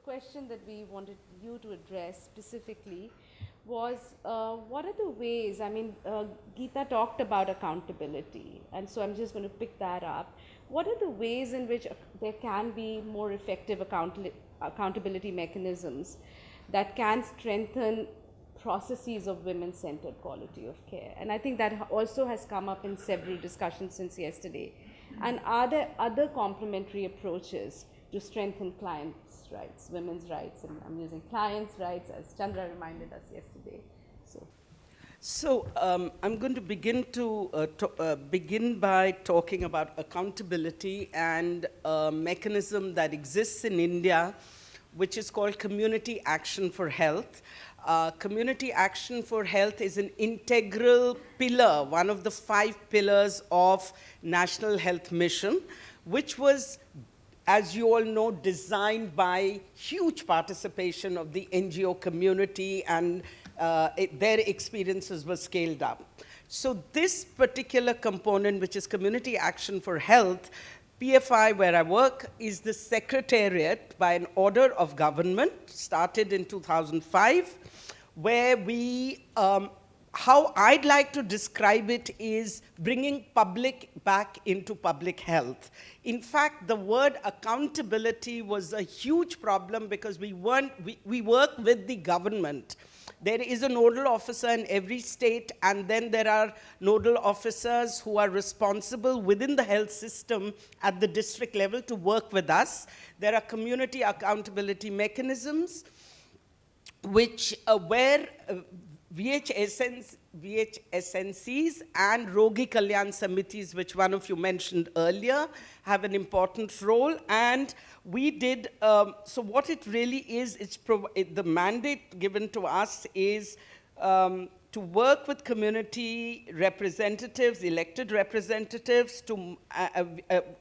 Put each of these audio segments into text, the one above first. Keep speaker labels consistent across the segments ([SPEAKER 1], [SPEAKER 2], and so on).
[SPEAKER 1] question that we wanted you to address specifically was what are the ways, Geeta talked about accountability, and so I'm just going to pick that up. What are the ways in which there can be more effective accountability mechanisms that can strengthen processes of women-centered quality of care? And I think that also has come up in several discussions since yesterday. And are there other complementary approaches to strengthen clients' rights, women's rights, and I'm using clients' rights as Chandra reminded us yesterday.
[SPEAKER 2] I'm going to begin by talking about accountability and a mechanism that exists in India, which is called Community Action for Health. Community Action for Health is an integral pillar, one of the 5 pillars of National Health Mission, which was, as you all know, designed by huge participation of the NGO community, and their experiences were scaled up. So this particular component, which is Community Action for Health, PFI, where I work, is the secretariat by an order of government, started in 2005, where we, how I'd like to describe it is bringing public back into public health. In fact, the word accountability was a huge problem because we work with the government. There is a nodal officer in every state, and then there are nodal officers who are responsible within the health system at the district level to work with us. There are community accountability mechanisms, which where VHSNCs and Rogi Kalyan Samitis, which one of you mentioned earlier, have an important role. And we did, so what it really is, the mandate given to us is to work with community representatives, elected representatives,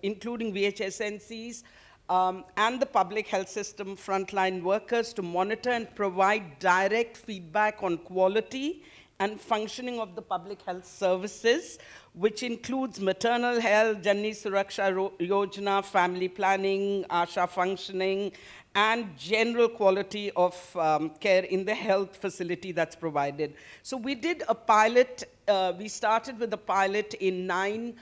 [SPEAKER 2] including VHSNCs, and the public health system frontline workers to monitor and provide direct feedback on quality and functioning of the public health services, which includes maternal health, Janani Suraksha Yojana, family planning, ASHA functioning, and general quality of care in the health facility that's provided. So we did a pilot. We started with a pilot in 9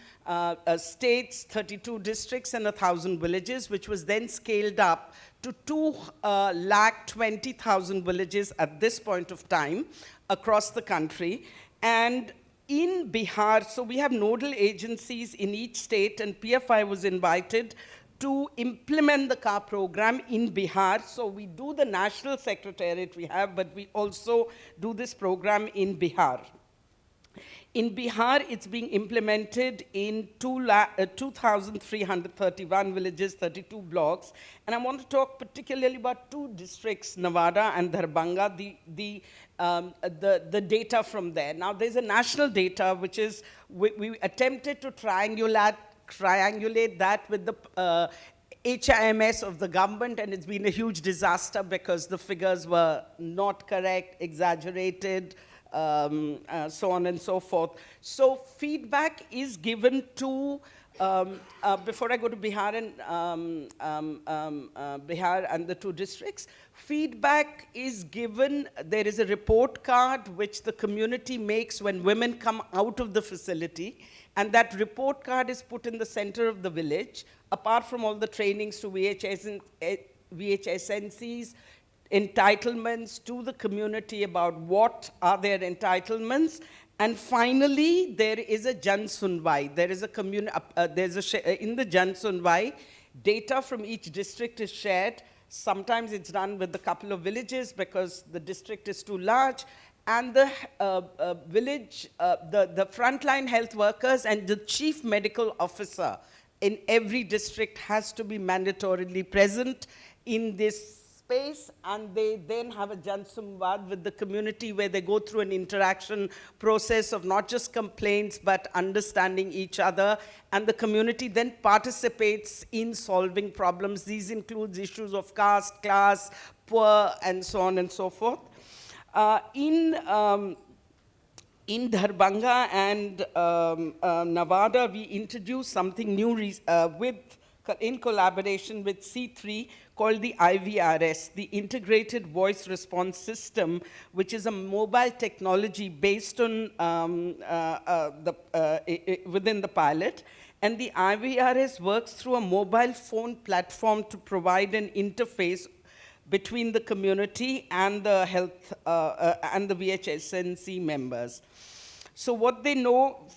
[SPEAKER 2] states, 32 districts, and 1,000 villages, which was then scaled up to 220,000 villages at this point of time across the country. And in Bihar, so we have nodal agencies in each state, and PFI was invited to implement the CAR program in Bihar. So we do the national secretariat we have, but we also do this program in Bihar. In Bihar, it's being implemented in 2,331 villages, 32 blocks. And I want to talk particularly about 2 districts, Nevada and Darbhanga, the data from there. Now, there's a national data, which is, we attempted to triangulate that with the HIMS of the government, and it's been a huge disaster because the figures were not correct, exaggerated, so on and so forth. So feedback is given to, before I go to Bihar and the 2 districts, feedback is given. There is a report card which the community makes when women come out of the facility, and that report card is put in the center of the village, apart from all the trainings to VHSNCs, entitlements to the community about what are their entitlements. And finally, there is a Jan Sunwai. There is a in the Jan Sunwai, data from each district is shared. Sometimes it's done with a couple of villages because the district is too large. And the the frontline health workers and the chief medical officer in every district has to be mandatorily present in this space, and they then have a Jan Samvad with the community where they go through an interaction process of not just complaints, but understanding each other, and the community then participates in solving problems. These include issues of caste, class, poor, and so on and so forth. In Darbhanga and Nevada, we introduced something new in collaboration with C3 called the IVRS, the Integrated Voice Response System, which is a mobile technology based on within the pilot. And the IVRS works through a mobile phone platform to provide an interface between the community and the health and the VHSNC members. So what they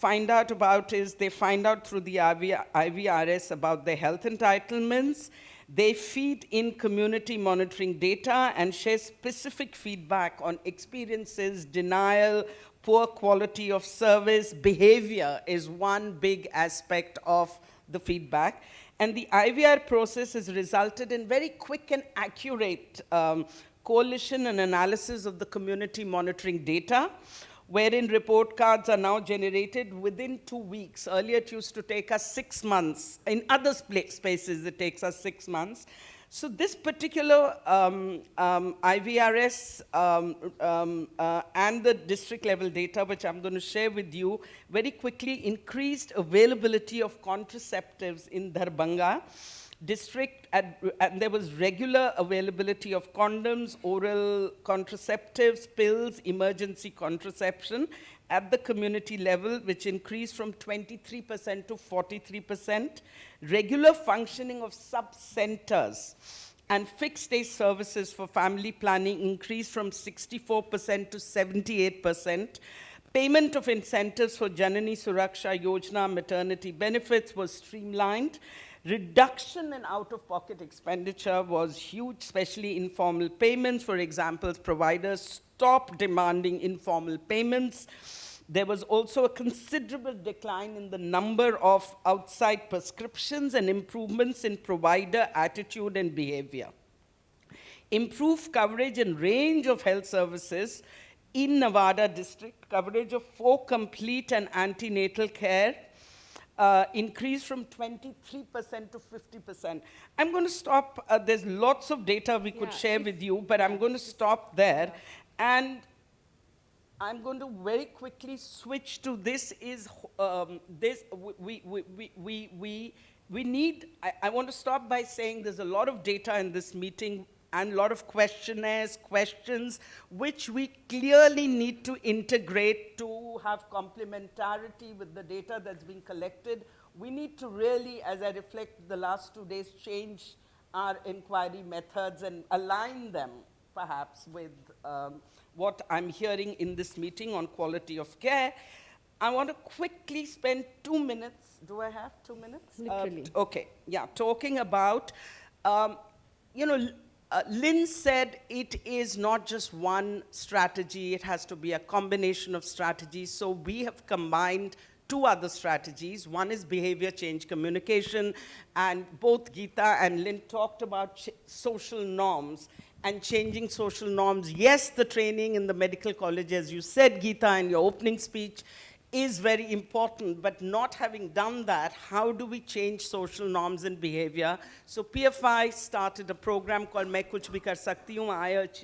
[SPEAKER 2] find out about is they find out through the IVRS about their health entitlements. They feed in community monitoring data and share specific feedback on experiences, denial, poor quality of service. Behavior is one big aspect of the feedback. And the IVR process has resulted in very quick and accurate coalition and analysis of the community monitoring data, wherein report cards are now generated within 2 weeks. Earlier, it used to take us 6 months. In other spaces, it takes us 6 months. So this particular IVRS and the district level data, which I'm going to share with you, very quickly increased availability of contraceptives in Darbhanga district, and there was regular availability of condoms, oral contraceptives, pills, emergency contraception at the community level, which increased from 23% to 43%. Regular functioning of sub-centers and fixed-day services for family planning increased from 64% to 78%. Payment of incentives for Janani Suraksha Yojana maternity benefits was streamlined. Reduction in out-of-pocket expenditure was huge, especially informal payments. For example, providers stopped demanding informal payments. There was also a considerable decline in the number of outside prescriptions and improvements in provider attitude and behavior. Improved coverage and range of health services in Nevada district, coverage of 4 complete and antenatal care, increased from 23% to 50%. I'm going to stop. There's lots of data we could share with you, but I'm going to stop there. And I'm going to very quickly switch to this. We need, I want to stop by saying there's a lot of data in this meeting and a lot of questionnaires, questions, which we clearly need to integrate to have complementarity with the data that's being collected. We need to really, as I reflect the last 2 days, change our inquiry methods and align them, perhaps, with what I'm hearing in this meeting on quality of care. I want to quickly spend 2 minutes. Do I have 2 minutes?
[SPEAKER 1] Literally.
[SPEAKER 2] Okay, yeah, talking about, Lynn said it is not just one strategy, it has to be a combination of strategies. So we have combined 2 other strategies. One is behavior change communication, and both Geeta and Lynn talked about social norms and changing social norms. Yes, the training in the medical college, as you said, Geeta, in your opening speech, is very important, but not having done that, how do we change social norms and behavior? So PFI started a program called Main Kuch Bhi Kar Sakti Hu,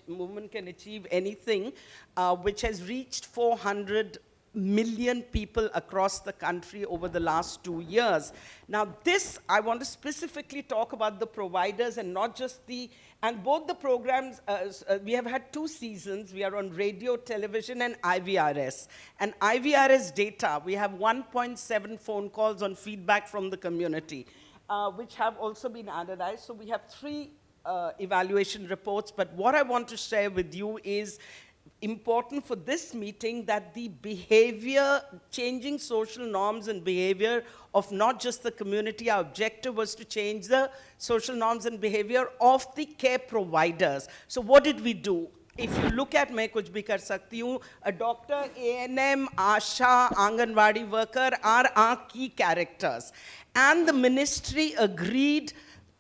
[SPEAKER 2] Women Can Achieve Anything, which has reached 400 million people across the country over the last 2 years. Now this, I want to specifically talk about the providers and not just and both the programs, we have had 2 seasons. We are on radio, television, and IVRS. And IVRS data, we have 1.7 phone calls on feedback from the community, which have also been analyzed. So we have 3 evaluation reports, but what I want to share with you is important for this meeting, that the behavior, changing social norms and behavior of not just the community, our objective was to change the social norms and behavior of the care providers. So what did we do? If you look at Main Kuch Bhi Kar Sakti Hu, a doctor, ANM, ASHA, Anganwadi worker are our key characters. And the ministry agreed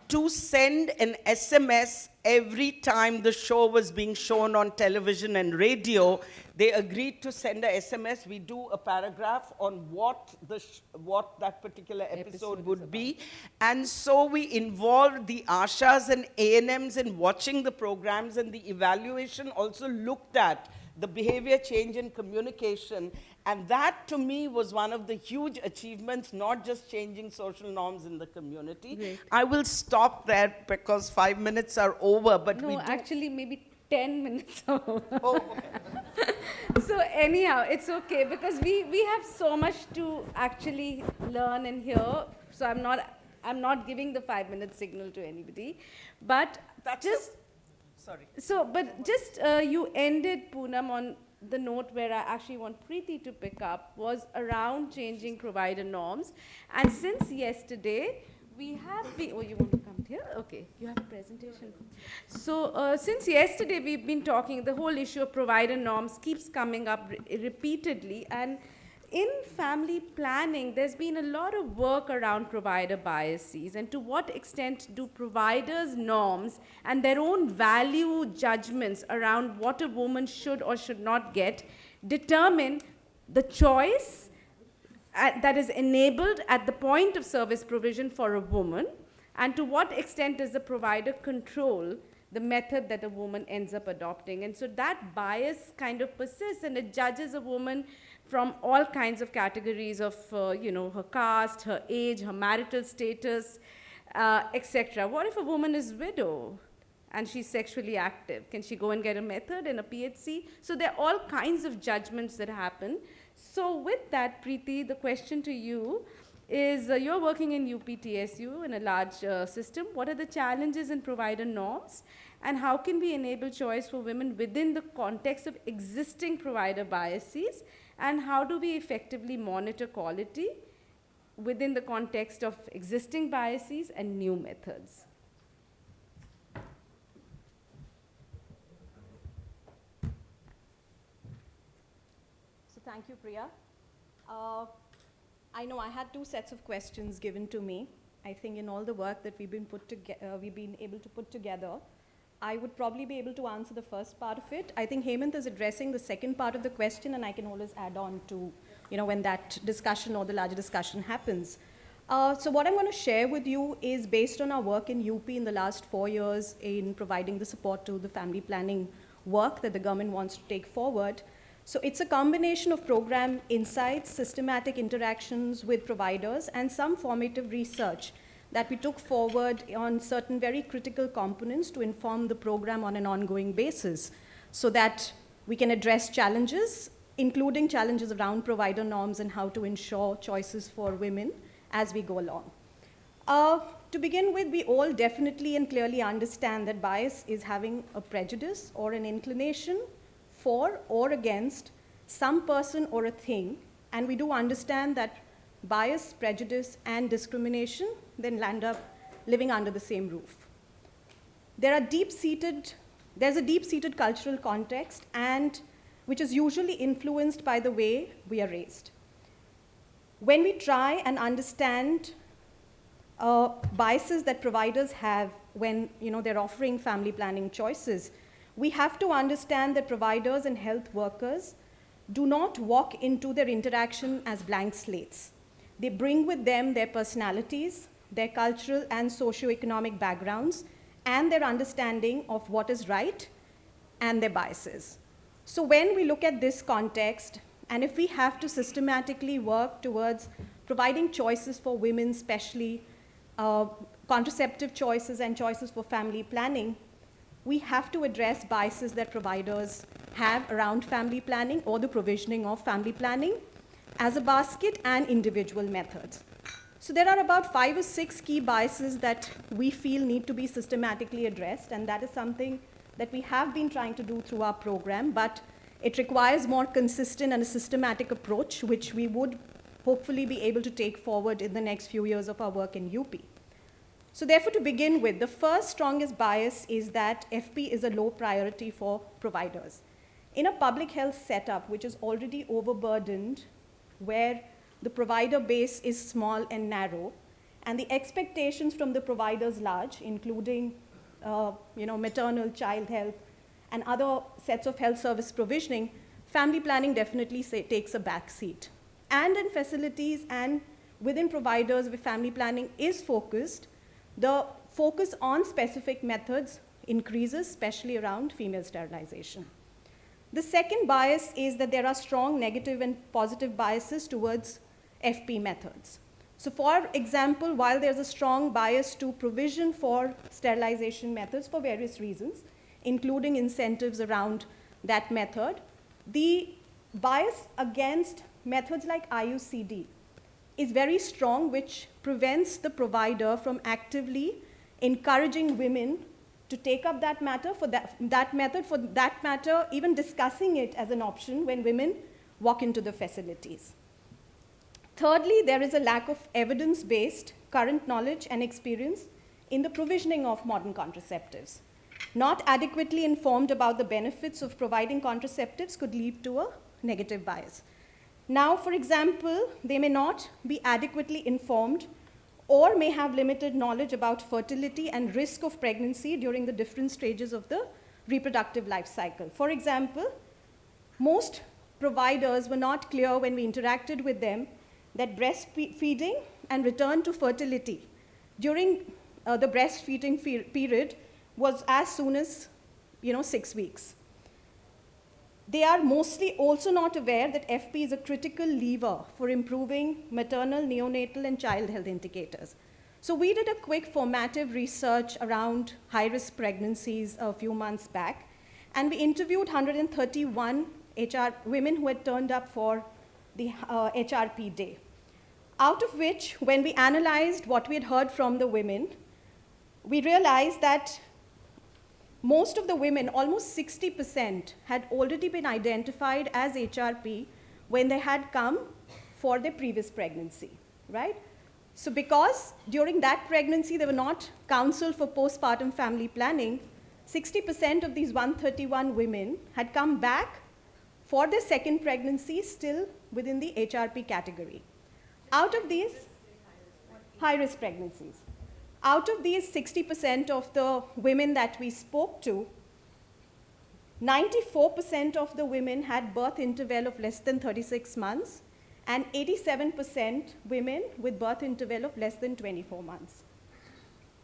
[SPEAKER 2] to send an SMS every time the show was being shown on television and radio. They agreed to send a SMS. We do a paragraph on what that particular episode would be. And so we involved the ASHAs and ANMs in watching the programs, and the evaluation also looked at the behavior change in communication And that, to me, was one of the huge achievements, not just changing social norms in the community.
[SPEAKER 1] Great.
[SPEAKER 2] I will stop there because 5 minutes are over, but we
[SPEAKER 1] No,
[SPEAKER 2] do.
[SPEAKER 1] actually, maybe 10 minutes over.
[SPEAKER 2] Oh, okay.
[SPEAKER 1] So anyhow, it's okay because we have so much to actually learn and hear. So I'm not giving the 5 minute signal to anybody, but
[SPEAKER 2] That's
[SPEAKER 1] just
[SPEAKER 2] Sorry.
[SPEAKER 1] so. But just you ended, Poonam, on the note where I actually want Preeti to pick up was around changing provider norms, and since yesterday we have been. Oh, you want to come here? Okay, you have a presentation. So since yesterday we've been talking, the whole issue of provider norms keeps coming up repeatedly, and in family planning, there's been a lot of work around provider biases, and to what extent do providers' norms and their own value judgments around what a woman should or should not get determine the choice that is enabled at the point of service provision for a woman, and to what extent does the provider control the method that a woman ends up adopting. And so that bias kind of persists, and it judges a woman from all kinds of categories of, her caste, her age, her marital status, etc. What if a woman is widow and she's sexually active? Can she go and get a method in a PHC? So there are all kinds of judgments that happen. So with that, Preeti, the question to you is, you're working in UPTSU in a large system. What are the challenges in provider norms? And how can we enable choice for women within the context of existing provider biases? And how do we effectively monitor quality within the context of existing biases and new methods?
[SPEAKER 3] So thank you, Priya. I know I had two sets of questions given to me. I think in all the work that we've been able to put together, I would probably be able to answer the first part of it. I think Hemant is addressing the second part of the question, and I can always add on to, when that discussion or the larger discussion happens. So what I'm going to share with you is based on our work in UP in the last 4 years in providing the support to the family planning work that the government wants to take forward. So it's a combination of program insights, systematic interactions with providers, and some formative research that we took forward on certain very critical components to inform the program on an ongoing basis so that we can address challenges, including challenges around provider norms and how to ensure choices for women as we go along. To begin with, we all definitely and clearly understand that bias is having a prejudice or an inclination for or against some person or a thing, and we do understand that bias, prejudice, and discrimination then land up living under the same roof. There's a deep-seated cultural context, and which is usually influenced by the way we are raised. When we try and understand biases that providers have when they're offering family planning choices, we have to understand that providers and health workers do not walk into their interaction as blank slates. They bring with them their personalities, their cultural and socioeconomic backgrounds, and their understanding of what is right and their biases. So when we look at this context, and if we have to systematically work towards providing choices for women, especially contraceptive choices and choices for family planning, we have to address biases that providers have around family planning or the provisioning of family planning as a basket and individual methods. So there are about 5 or 6 key biases that we feel need to be systematically addressed, and that is something that we have been trying to do through our program, but it requires more consistent and a systematic approach, which we would hopefully be able to take forward in the next few years of our work in UP. So therefore, to begin with, the first strongest bias is that FP is a low priority for providers. In a public health setup, which is already overburdened, where the provider base is small and narrow, and the expectations from the providers large, including maternal, child health, and other sets of health service provisioning, family planning definitely takes a back seat. And in facilities and within providers where family planning is focused, the focus on specific methods increases, especially around female sterilization. The second bias is that there are strong negative and positive biases towards FP methods. So for example, while there's a strong bias to provision for sterilization methods for various reasons, including incentives around that method, the bias against methods like IUCD is very strong, which prevents the provider from actively encouraging women to take up that matter, for that method, for that matter, even discussing it as an option when women walk into the facilities. Thirdly, there is a lack of evidence-based current knowledge and experience in the provisioning of modern contraceptives. Not adequately informed about the benefits of providing contraceptives could lead to a negative bias. Now, for example, they may not be adequately informed or may have limited knowledge about fertility and risk of pregnancy during the different stages of the reproductive life cycle. For example, most providers were not clear when we interacted with them that breastfeeding and return to fertility during the breastfeeding period was as soon as 6 weeks. They are mostly also not aware that FP is a critical lever for improving maternal, neonatal, and child health indicators. So we did a quick formative research around high-risk pregnancies a few months back, and we interviewed 131 women who had turned up for the HRP day. Out of which, when we analyzed what we had heard from the women, we realized that most of the women, almost 60%, had already been identified as HRP when they had come for their previous pregnancy, right? So because during that pregnancy they were not counseled for postpartum family planning, 60% of these 131 women had come back for their second pregnancy still within the HRP category. Out of these high-risk pregnancies, out of these 60% of the women that we spoke to, 94% of the women had birth interval of less than 36 months, and 87% women with birth interval of less than 24 months.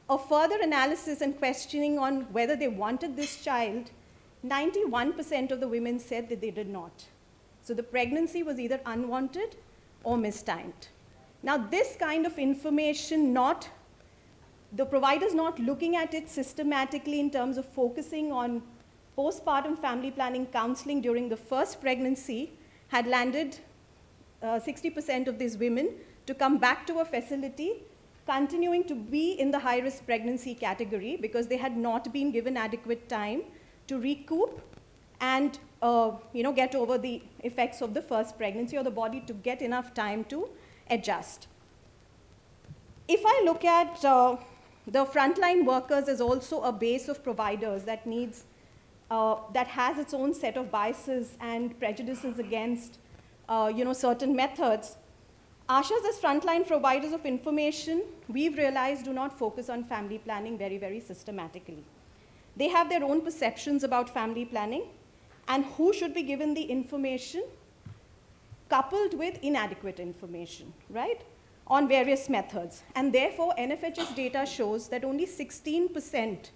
[SPEAKER 3] A further analysis and questioning on whether they wanted this child, 91% of the women said that they did not. So the pregnancy was either unwanted or mistimed. Now this kind of information, the provider's not looking at it systematically in terms of focusing on postpartum family planning counseling during the first pregnancy, had landed 60% of these women to come back to a facility, continuing to be in the high-risk pregnancy category because they had not been given adequate time to recoup and get over the effects of the first pregnancy, or the body to get enough time to adjust. If I look at the frontline workers as also a base of providers that has its own set of biases and prejudices against certain methods. ASHAs as frontline providers of information, we've realized, do not focus on family planning very, very systematically. They have their own perceptions about family planning and who should be given the information coupled with inadequate information, right, on various methods. And therefore, NFHS data shows that only 16%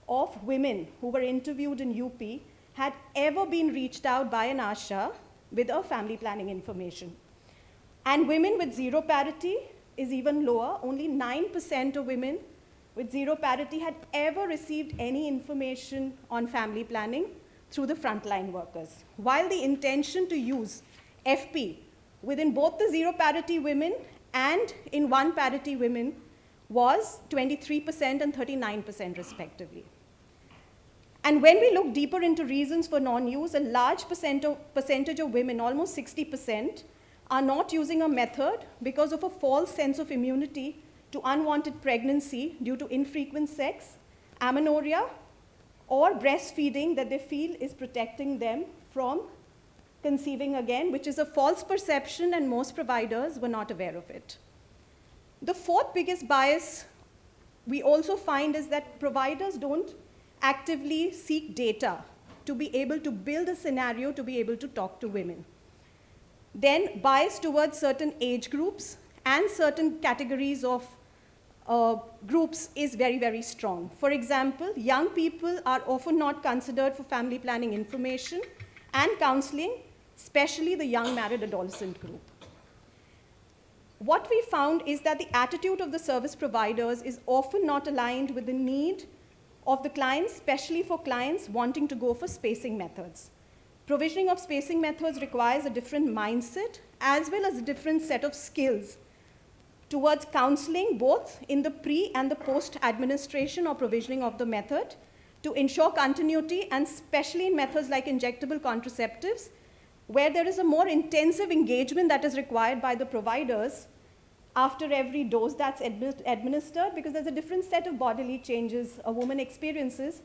[SPEAKER 3] of women who were interviewed in UP had ever been reached out by an ASHA with a family planning information. And women with zero parity is even lower. Only 9% of women with zero parity had ever received any information on family planning through the frontline workers. While the intention to use FP within both the zero parity women and in one parity women was 23% and 39% respectively. And when we look deeper into reasons for non-use, a large percentage of women, almost 60%, are not using a method because of a false sense of immunity to unwanted pregnancy due to infrequent sex, amenorrhea, or breastfeeding that they feel is protecting them from conceiving again, which is a false perception, and most providers were not aware of it. The fourth biggest bias we also find is that providers don't actively seek data to be able to build a scenario to be able to talk to women. Then bias towards certain age groups and certain categories of groups is very, very strong. For example, young people are often not considered for family planning information, and counseling, especially the young married adolescent group. What we found is that the attitude of the service providers is often not aligned with the need of the clients, especially for clients wanting to go for spacing methods. Provisioning of spacing methods requires a different mindset as well as a different set of skills towards counseling, both in the pre and the post administration or provisioning of the method, to ensure continuity, and especially in methods like injectable contraceptives, where there is a more intensive engagement that is required by the providers after every dose that's administered, because there's a different set of bodily changes a woman experiences.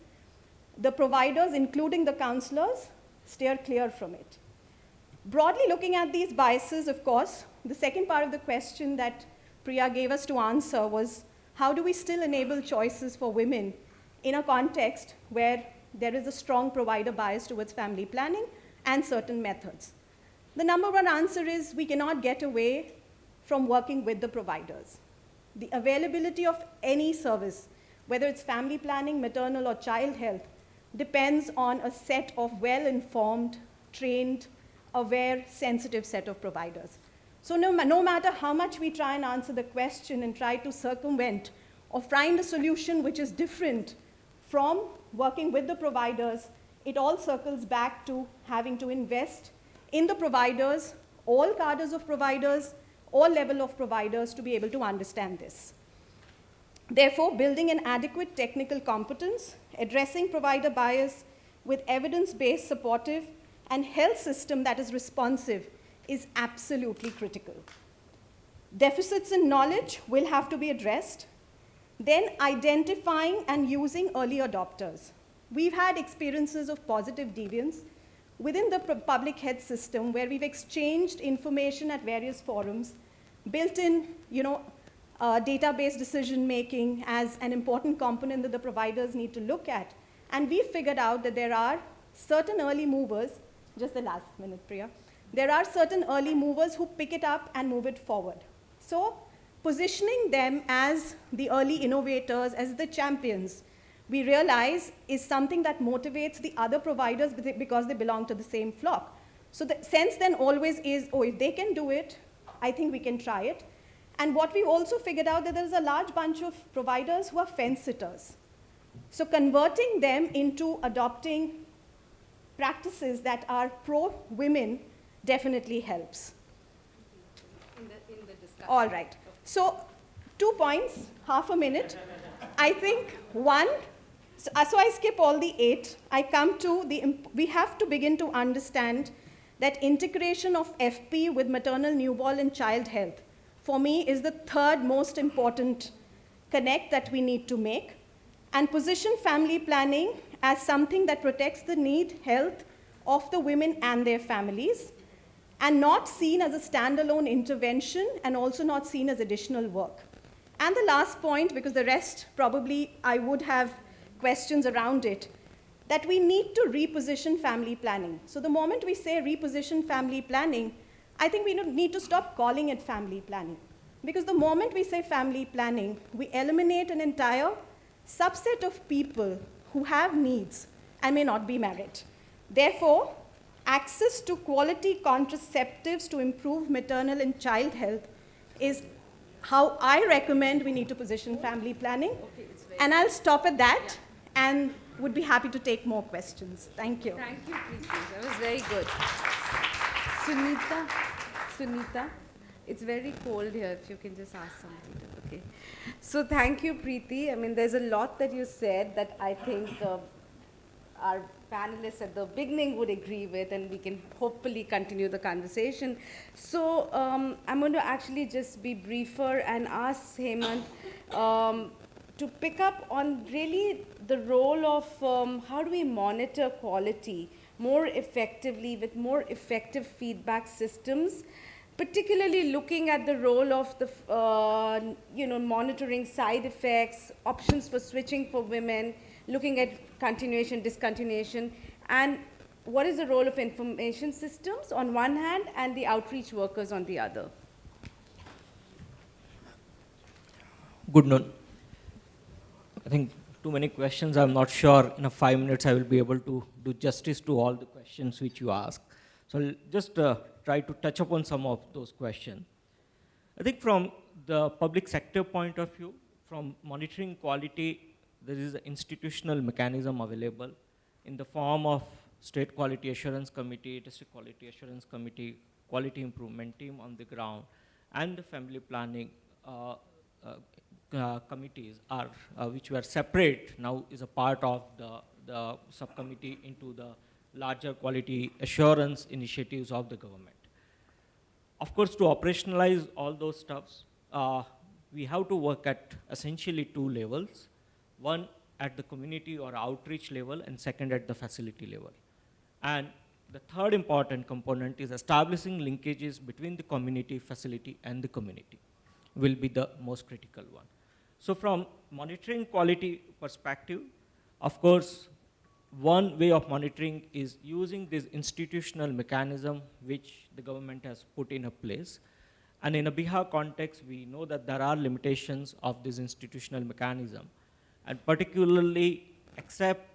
[SPEAKER 3] The providers, including the counselors, steer clear from it. Broadly looking at these biases, of course, the second part of the question that Priya gave us to answer was, how do we still enable choices for women in a context where there is a strong provider bias towards family planning and certain methods? The number one answer is we cannot get away from working with the providers. The availability of any service, whether it's family planning, maternal, or child health, depends on a set of well-informed, trained, aware, sensitive set of providers. So no matter how much we try and answer the question and try to circumvent or find a solution which is different from working with the providers, it all circles back to having to invest in the providers, all cadres of providers, all level of providers, to be able to understand this. Therefore, building an adequate technical competence, addressing provider bias with evidence-based, supportive, and health system that is responsive is absolutely critical. Deficits in knowledge will have to be addressed. Then identifying and using early adopters. We've had experiences of positive deviance within the public health system where we've exchanged information at various forums, built in, database decision making as an important component that the providers need to look at. And we figured out that there are certain early movers, just the last minute, Priya, there are certain early movers who pick it up and move it forward. So positioning them as the early innovators, as the champions, we realize is something that motivates the other providers because they belong to the same flock. So the sense then always is, oh, if they can do it, I think we can try it. And what we also figured out that there's a large bunch of providers who are fence sitters. So converting them into adopting practices that are pro-women definitely helps.
[SPEAKER 1] In the discussion.
[SPEAKER 3] All right. So 2 points, half a minute. I think one, so I skip all the 8. I come to we have to begin to understand that integration of FP with maternal, newborn, and child health, for me, is the third most important connect that we need to make, and position family planning as something that protects the need, health of the women and their families, and not seen as a standalone intervention and also not seen as additional work. And the last point, because the rest probably I would have questions around it, that we need to reposition family planning. So the moment we say reposition family planning, I think we need to stop calling it family planning. Because the moment we say family planning, we eliminate an entire subset of people who have needs and may not be married. Therefore, access to quality contraceptives to improve maternal and child health is how I recommend we need to position family planning.
[SPEAKER 1] Okay,
[SPEAKER 3] And I'll stop at that and would be happy to take more questions. Thank you.
[SPEAKER 1] Thank you, Preeti. That was very good. Sunita, it's very cold here. If you can just ask something. Okay. So thank you, Preeti. I mean, there's a lot that you said that I think our panelists at the beginning would agree with, and we can hopefully continue the conversation. So I'm going to actually just be briefer and ask Hemant to pick up on really the role of how do we monitor quality more effectively with more effective feedback systems, particularly looking at the role of the, monitoring side effects, options for switching for women, looking at continuation, discontinuation, and what is the role of information systems on one hand and the outreach workers on the other?
[SPEAKER 4] Good noon. I think too many questions. I'm not sure in a 5 minutes I will be able to do justice to all the questions which you asked. So I'll just try to touch upon some of those questions. I think from the public sector point of view, from monitoring quality, there is an institutional mechanism available in the form of State Quality Assurance Committee, District Quality Assurance Committee, Quality Improvement Team on the ground, and the family planning committees are, which were separate, now is a part of the subcommittee into the larger quality assurance initiatives of the government. Of course, to operationalize all those stuffs, we have to work at essentially two levels. One at the community or outreach level, and second at the facility level. And the third important component is establishing linkages between the community, facility, and the community will be the most critical one. So from monitoring quality perspective, of course, one way of monitoring is using this institutional mechanism which the government has put in a place. And in a Bihar context, we know that there are limitations of this institutional mechanism. And particularly, except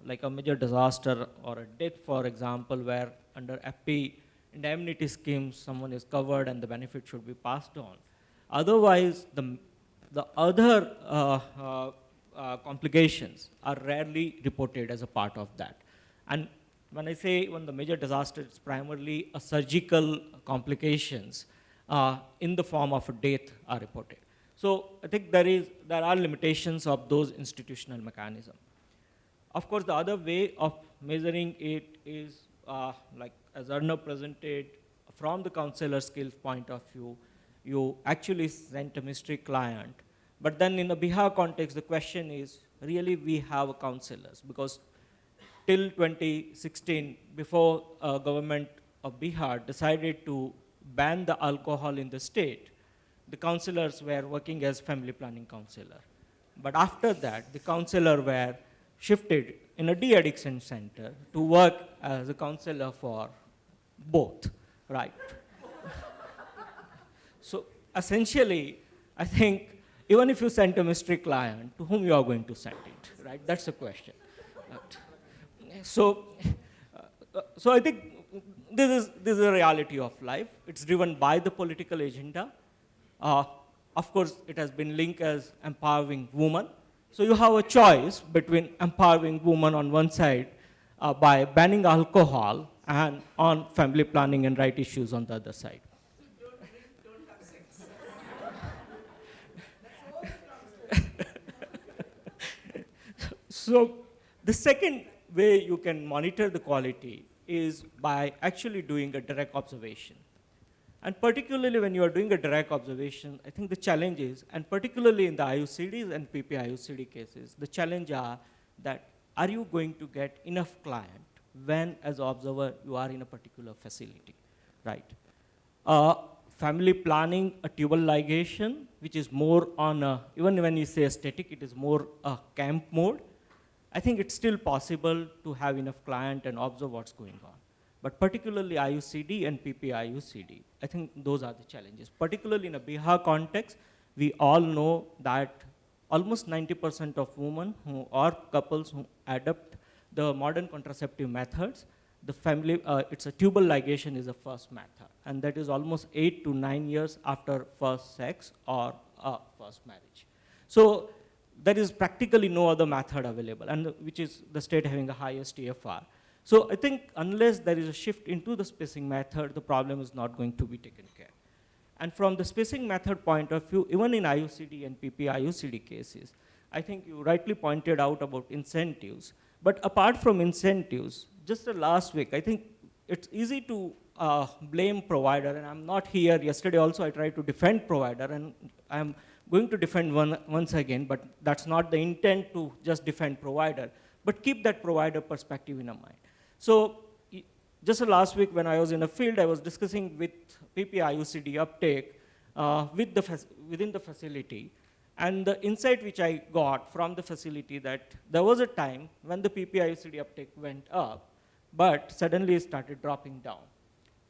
[SPEAKER 4] like a major disaster or a death, for example, where under FP indemnity schemes, someone is covered and the benefit should be passed on. Otherwise, the other complications are rarely reported as a part of that. And when I say when the major disaster, it's primarily a surgical complications in the form of a death are reported. So I think there are limitations of those institutional mechanisms. Of course, the other way of measuring it is like as Arnav presented, from the counselor skills point of view, you actually sent a mystery client. But then in a Bihar context, the question is, really we have counselors? Because till 2016, before government of Bihar decided to ban the alcohol in the state, the counselors were working as family planning counselor. But after that, the counselor were shifted in a de-addiction center to work as a counselor for both, right? So essentially, I think even if you send a mystery client, to whom you are going to send it, right? That's the question. So I think this is a reality of life. It's driven by the political agenda. Of course, it has been linked as empowering women. So you have a choice between empowering women on one side by banning alcohol and on family planning and right issues on the other side.
[SPEAKER 2] Don't have sex.
[SPEAKER 4] So the second way you can monitor the quality is by actually doing a direct observation. And particularly when you are doing a direct observation, I think the challenge is, and particularly in the IUCDs and PP-IUCD cases, the challenge are that are you going to get enough client when, as an observer, you are in a particular facility, right? Family planning, a tubal ligation, which is more on, even when you say aesthetic, it is more a camp mode. I think it's still possible to have enough client and observe what's going on. But particularly IUCD and PP-IUCD, I think those are the challenges. Particularly in a Bihar context, we all know that almost 90% of women who or couples who adopt the modern contraceptive methods, the family, it's a tubal ligation is the first method. And that is almost 8 to 9 years after first sex or first marriage. So there is practically no other method available, and which is the state having the highest TFR. So I think unless there is a shift into the spacing method, the problem is not going to be taken care. And from the spacing method point of view, even in IUCD and PP-IUCD cases, I think you rightly pointed out about incentives. But apart from incentives, just the last week, I think it's easy to blame provider, and I'm not here. Yesterday also I tried to defend provider, and I'm going to defend once again, but that's not the intent to just defend provider, but keep that provider perspective in mind. So just last week when I was in a field, I was discussing with PP-IUCD uptake within the facility, and the insight which I got from the facility that there was a time when the PP-IUCD uptake went up, but suddenly it started dropping down.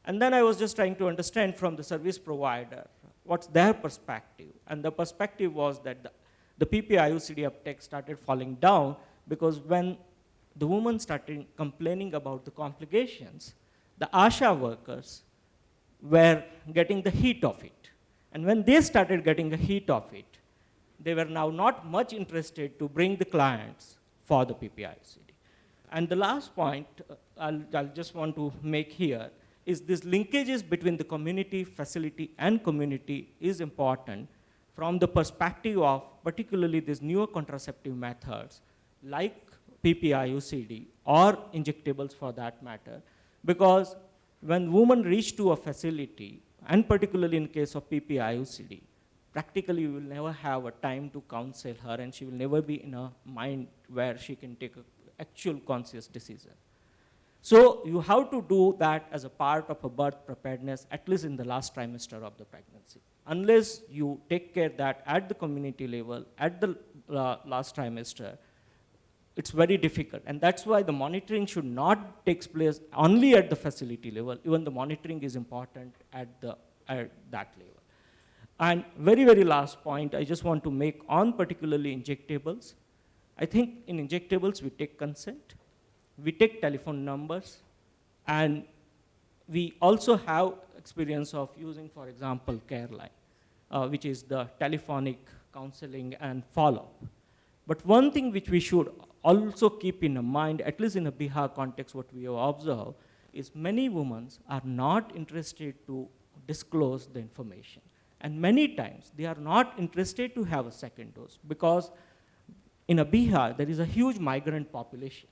[SPEAKER 4] And then I was just trying to understand from the service provider, what's their perspective? And the perspective was that the PPI-UCD uptake started falling down, because when the women started complaining about the complications, the ASHA workers were getting the heat of it. And when they started getting the heat of it, they were now not much interested to bring the clients for the PPI-UCD. And the last point I'll just want to make here is this linkages between the community, facility, and community is important from the perspective of particularly these newer contraceptive methods like PPI-UCD or injectables for that matter, because when women reach to a facility, and particularly in case of PPI-UCD, practically you will never have a time to counsel her, and she will never be in a mind where she can take an actual conscious decision. So you have to do that as a part of a birth preparedness, at least in the last trimester of the pregnancy. Unless you take care that at the community level, at the last trimester, it's very difficult. And that's why the monitoring should not take place only at the facility level. Even the monitoring is important at that level. And very, very last point I just want to make on particularly injectables. I think in injectables we take consent, we take telephone numbers, and we also have experience of using, for example, CareLine, which is the telephonic counseling and follow-up. But one thing which we should also keep in mind, at least in a Bihar context, what we have observed, is many women are not interested to disclose the information. And many times, they are not interested to have a second dose, because in a Bihar, there is a huge migrant population.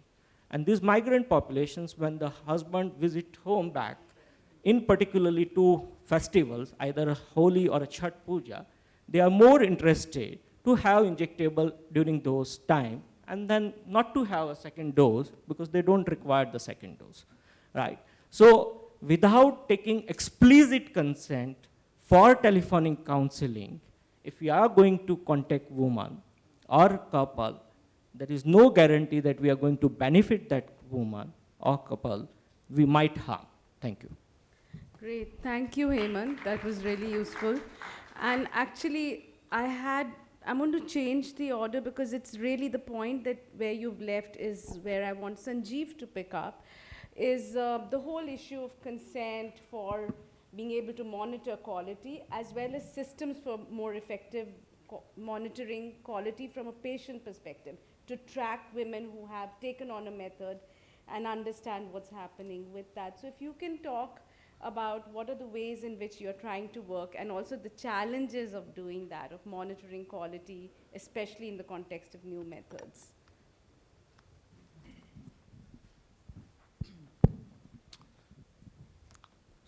[SPEAKER 4] And these migrant populations, when the husband visit home back, in particularly to festivals, either a Holi or a Chhat Puja, they are more interested to have injectable during those time, and then not to have a second dose because they don't require the second dose, right? So without taking explicit consent for telephonic counseling, if we are going to contact woman or couple, there is no guarantee that we are going to benefit that woman or couple. We might harm. Thank you.
[SPEAKER 1] Great. Thank you, Hemant. That was really useful. And actually, I'm going to change the order because it's really the point that where you've left is where I want Sanjeev to pick up, is the whole issue of consent for being able to monitor quality, as well as systems for more effective monitoring quality from a patient perspective, to track women who have taken on a method and understand what's happening with that. So if you can talk about what are the ways in which you're trying to work, and also the challenges of doing that, of monitoring quality, especially in the context of new methods.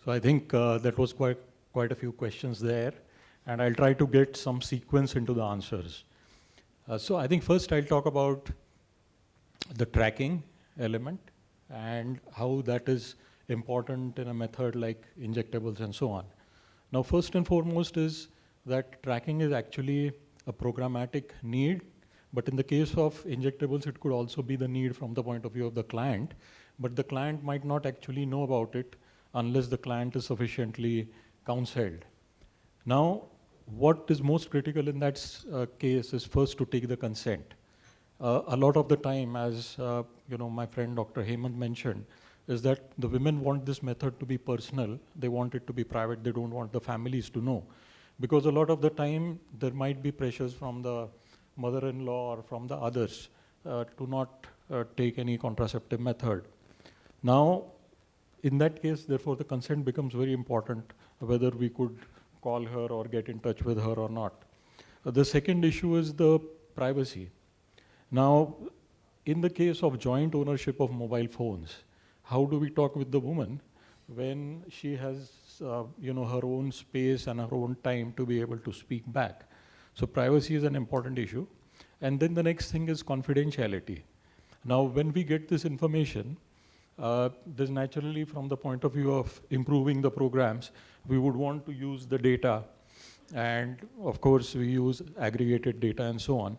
[SPEAKER 5] So I think that was quite a few questions there, and I'll try to get some sequence into the answers. So I think first I'll talk about the tracking element and how that is important in a method like injectables and so on. Now, first and foremost is that tracking is actually a programmatic need, but in the case of injectables, it could also be the need from the point of view of the client, but the client might not actually know about it unless the client is sufficiently counseled. Now, what is most critical in that case is first to take the consent. A lot of the time, as my friend Dr. Hemant mentioned, is that the women want this method to be personal. They want it to be private. They don't want the families to know. Because a lot of the time, there might be pressures from the mother-in-law or from the others to not take any contraceptive method. Now, in that case, therefore, the consent becomes very important, whether we could call her or get in touch with her or not. The second issue is the privacy. Now, in the case of joint ownership of mobile phones, how do we talk with the woman when she has her own space and her own time to be able to speak back? So privacy is an important issue. And then the next thing is confidentiality. Now, when we get this information, there's naturally, from the point of view of improving the programs, we would want to use the data. And of course, we use aggregated data and so on.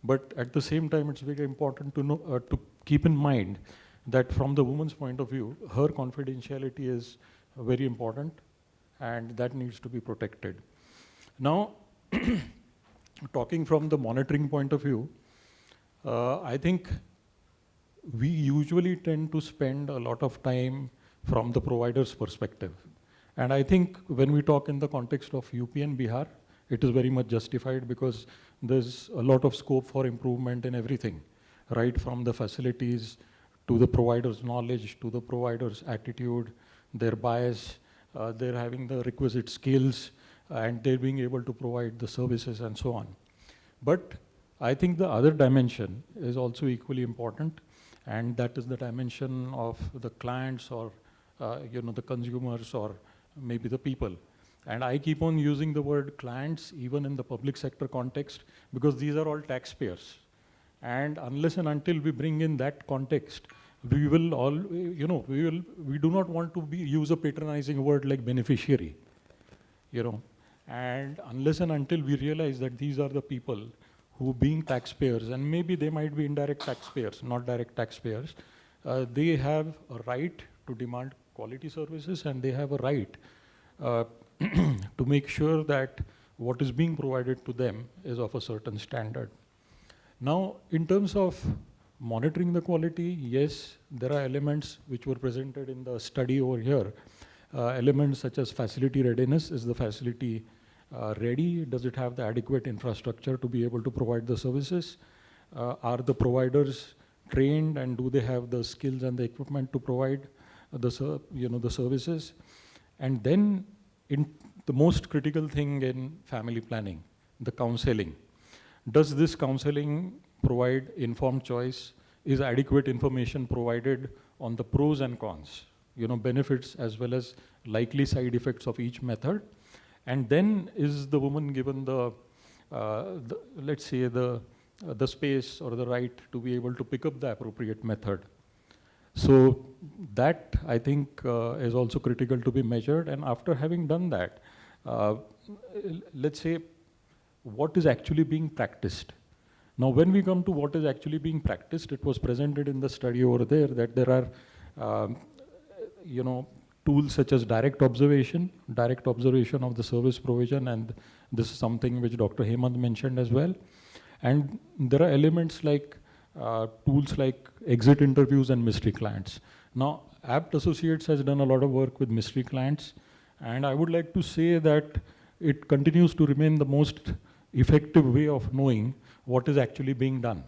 [SPEAKER 5] But at the same time, it's very important to know, to keep in mind that from the woman's point of view, her confidentiality is very important, and that needs to be protected. Now, talking from the monitoring point of view, I think we usually tend to spend a lot of time from the provider's perspective. And I think when we talk in the context of UP and Bihar, it is very much justified because there's a lot of scope for improvement in everything, right from the facilities to the provider's knowledge, to the provider's attitude, their bias, they're having the requisite skills, and they're being able to provide the services and so on. But I think the other dimension is also equally important, and that is the dimension of the clients or the consumers or maybe the people. And I keep on using the word clients even in the public sector context because these are all taxpayers. And unless and until we bring in that context, we will all, we do not want to use a patronizing word like beneficiary, and unless and until we realize that these are the people who being taxpayers, and maybe they might be indirect taxpayers, not direct taxpayers, they have a right to demand quality services and they have a right to make sure that what is being provided to them is of a certain standard. Now, in terms of monitoring the quality, yes, there are elements which were presented in the study over here. Elements such as facility readiness. Is the facility ready? Does it have the adequate infrastructure to be able to provide the services? Are the providers trained and do they have the skills and the equipment to provide the services? And then the most critical thing in family planning, the counseling. Does this counseling provide informed choice? Is adequate information provided on the pros and cons, benefits as well as likely side effects of each method? And then is the woman given let's say the space or the right to be able to pick up the appropriate method? So that I think is also critical to be measured. And after having done that, let's say what is actually being practiced. Now, when we come to what is actually being practiced, it was presented in the study over there that there are, tools such as direct observation of the service provision, and this is something which Dr. Hemant mentioned as well. And there are elements like tools like exit interviews and mystery clients. Now, Apt Associates has done a lot of work with mystery clients, and I would like to say that it continues to remain the most effective way of knowing what is actually being done.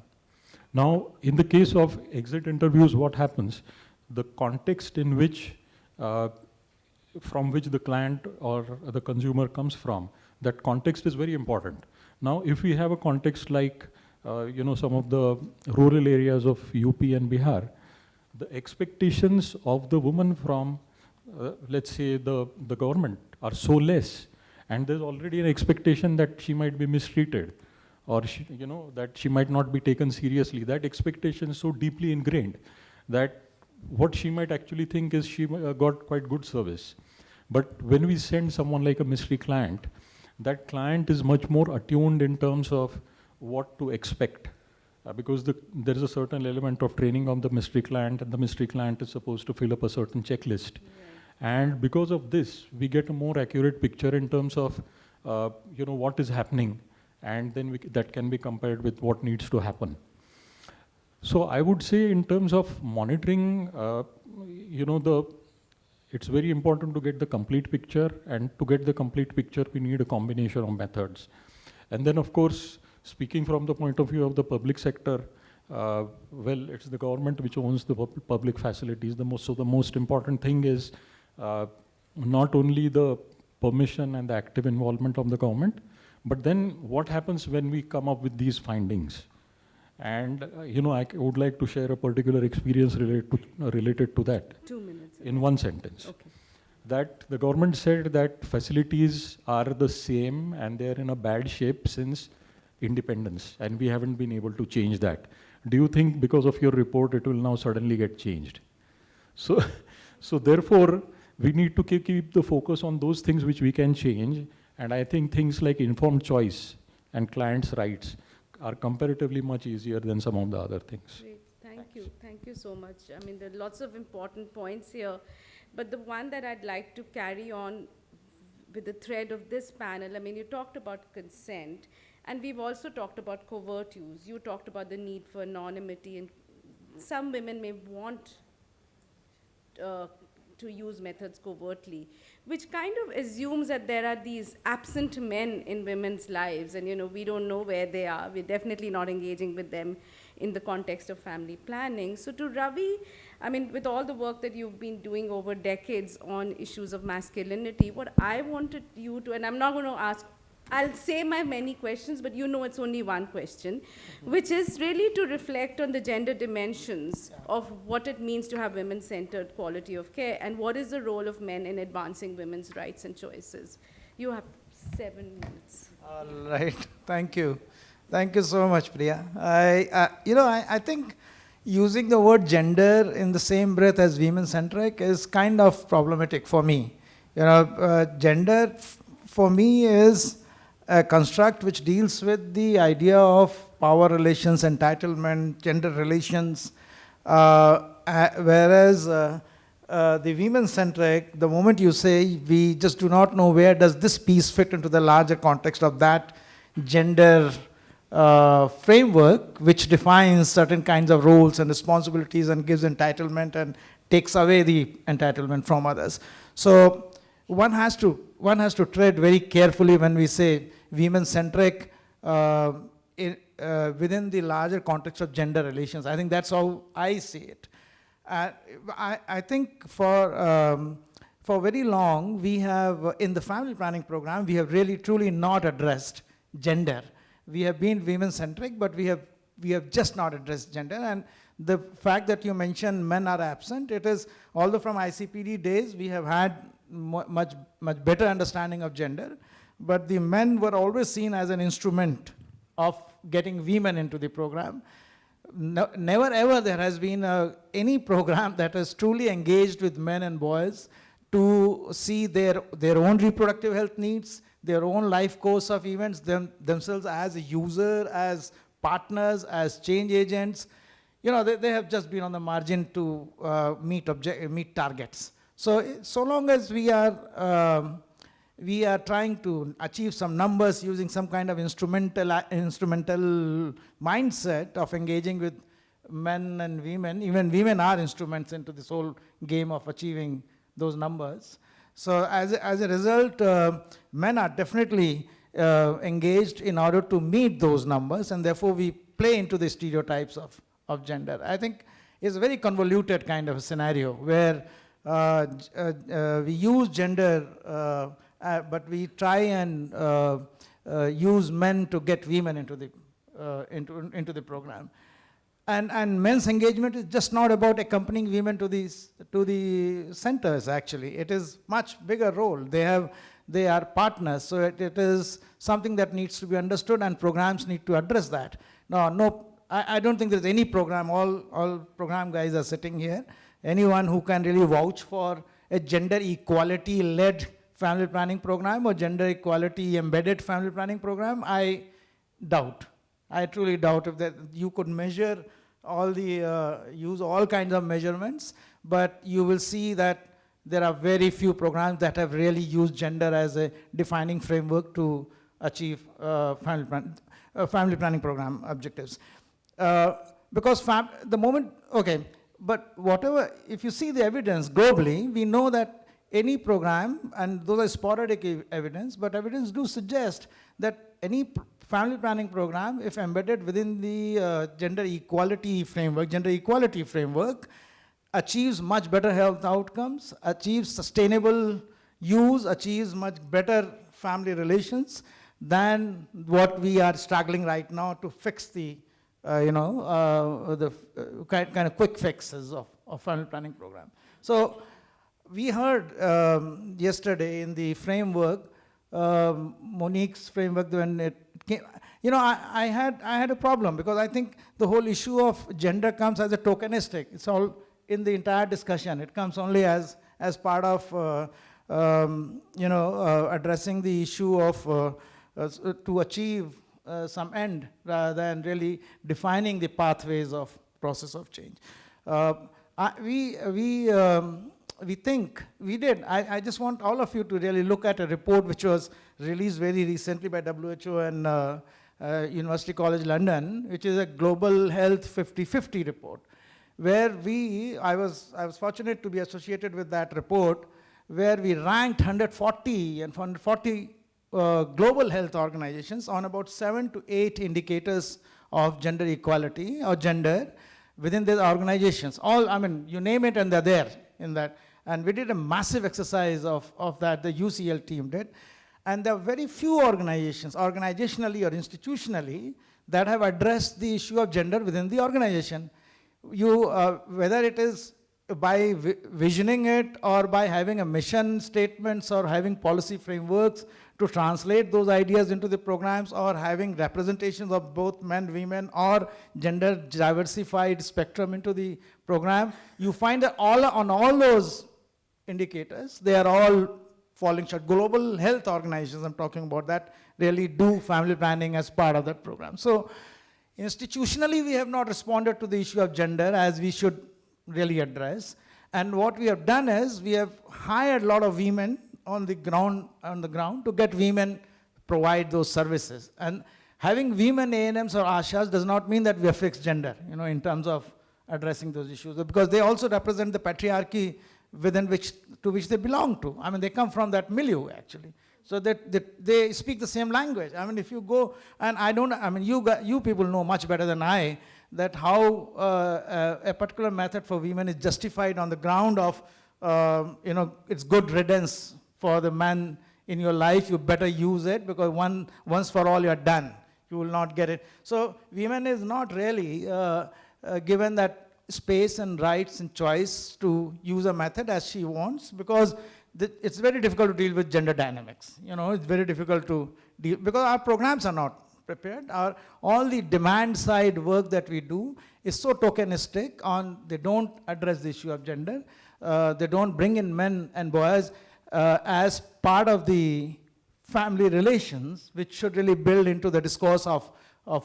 [SPEAKER 5] Now, in the case of exit interviews, what happens? The context in which, from which the client or the consumer comes from, that context is very important. Now, if we have a context like, some of the rural areas of UP and Bihar, the expectations of the woman from, let's say, the government are so less, and there's already an expectation that she might be mistreated, or that she might not be taken seriously. That expectation is so deeply ingrained that what she might actually think is she got quite good service. But when we send someone like a mystery client, that client is much more attuned in terms of what to expect. Because there is a certain element of training on the mystery client, and the mystery client is supposed to fill up a certain checklist. And because of this, we get a more accurate picture in terms of what is happening, and then that can be compared with what needs to happen. So I would say in terms of monitoring, it's very important to get the complete picture, and to get the complete picture, we need a combination of methods. And then, of course, speaking from the point of view of the public sector, well, it's the government which owns the public facilities. So the most important thing is not only the permission and the active involvement of the government, but then what happens when we come up with these findings? And I would like to share a particular experience related to that.
[SPEAKER 1] 2 minutes.
[SPEAKER 5] In one sentence.
[SPEAKER 1] Okay.
[SPEAKER 5] That the government said that facilities are the same and they're in a bad shape since independence, and we haven't been able to change that. Do you think because of your report it will now suddenly get changed? So therefore, we need to keep the focus on those things which we can change, and I think things like informed choice and clients' rights are comparatively much easier than some of the other things.
[SPEAKER 1] Great, thank you so much. I mean, there are lots of important points here, but the one that I'd like to carry on with the thread of this panel, I mean, you talked about consent, And we've also talked about covert use. You talked about the need for anonymity, and some women may want to use methods covertly, which kind of assumes that there are these absent men in women's lives, and we don't know where they are. We're definitely not engaging with them in the context of family planning. So to Ravi, I mean, with all the work that you've been doing over decades on issues of masculinity, what I wanted you to, and I'm not going to ask, I'll say my many questions, but it's only one question, which is really to reflect on the gender dimensions of what it means to have women-centered quality of care, and what is the role of men in advancing women's rights and choices. You have 7 minutes.
[SPEAKER 6] All right, thank you. Thank you so much, Priya. I think using the word gender in the same breath as women-centric is kind of problematic for me. Gender for me is a construct which deals with the idea of power relations, entitlement, gender relations, whereas the women-centric, the moment you say, we just do not know where does this piece fit into the larger context of that gender framework, which defines certain kinds of roles and responsibilities and gives entitlement and takes away the entitlement from others. So one has to tread very carefully when we say women-centric within the larger context of gender relations. I think that's how I see it. I think for very long, we have, in the family planning program, we have really truly not addressed gender. We have been women-centric, but we have just not addressed gender. And the fact that you mentioned men are absent, it is, although from ICPD days, we have had much better understanding of gender, but the men were always seen as an instrument of getting women into the program. No, never ever there has been any program that has truly engaged with men and boys to see their own reproductive health needs, their own life course of events, themselves as a user, as partners, as change agents. They have just been on the margin to meet targets. So long as we are trying to achieve some numbers using some kind of instrumental mindset of engaging with men and women. Even women are instruments into this whole game of achieving those numbers. So as a result, men are definitely engaged in order to meet those numbers, and therefore we play into the stereotypes of gender. I think it's a very convoluted kind of a scenario where we use gender, but we try and use men to get women into the program. And men's engagement is just not about accompanying women to the centers, actually. It is much bigger role. They are partners, so it is something that needs to be understood, and programs need to address that. I don't think there's any program, all program guys are sitting here, anyone who can really vouch for a gender equality-led family planning program or gender equality embedded family planning program. I truly doubt if that you could measure use all kinds of measurements, but you will see that there are very few programs that have really used gender as a defining framework to achieve family planning program objectives. Because but whatever, if you see the evidence globally, we know that any program, and those are sporadic evidence, but evidence do suggest that any family planning program, if embedded within the gender equality framework, achieves much better health outcomes, achieves sustainable use, achieves much better family relations than what we are struggling right now to fix the kind of quick fixes of family planning program. So we heard yesterday in the framework, Monique's framework, when it came, I had a problem, because I think the whole issue of gender comes as a tokenistic. It's all in the entire discussion. It comes only as part of addressing the issue of to achieve some end, rather than really defining the pathways of process of change. I just want all of you to really look at a report which was released very recently by WHO and University College London, which is a Global Health 50/50 report, where I was fortunate to be associated with that report, where we ranked 140 and 140 global health organizations on about 7 to 8 indicators of gender equality or gender within these organizations. All, I mean, you name it and they're there in that. And we did a massive exercise of that, the UCL team did. And there are very few organizations, organizationally or institutionally, that have addressed the issue of gender within the organization. Whether it is by visioning it or by having a mission statements or having policy frameworks to translate those ideas into the programs, or having representations of both men, women, or gender diversified spectrum into the program, you find that on all those indicators, they are all falling short. Global health organizations, I'm talking about, that really do family planning as part of that program. So institutionally, we have not responded to the issue of gender as we should really address. And what we have done is we have hired a lot of women on the ground to get women provide those services. And having women ANMs or ASHAs does not mean that we have fixed gender, in terms of addressing those issues, because they also represent the patriarchy to which they belong to. I mean, they come from that milieu, actually. So that they speak the same language. I mean, if you go, and you people know much better than I, that how a particular method for women is justified on the ground of, it's good riddance for the man in your life. You better use it, because once for all you're done. You will not get it. So women is not really given that space and rights and choice to use a method as she wants, because it's very difficult to deal with gender dynamics. It's very difficult to deal, because our programs are not prepared. All the demand side work that we do is so tokenistic they don't address the issue of gender. They don't bring in men and boys as part of the family relations, which should really build into the discourse of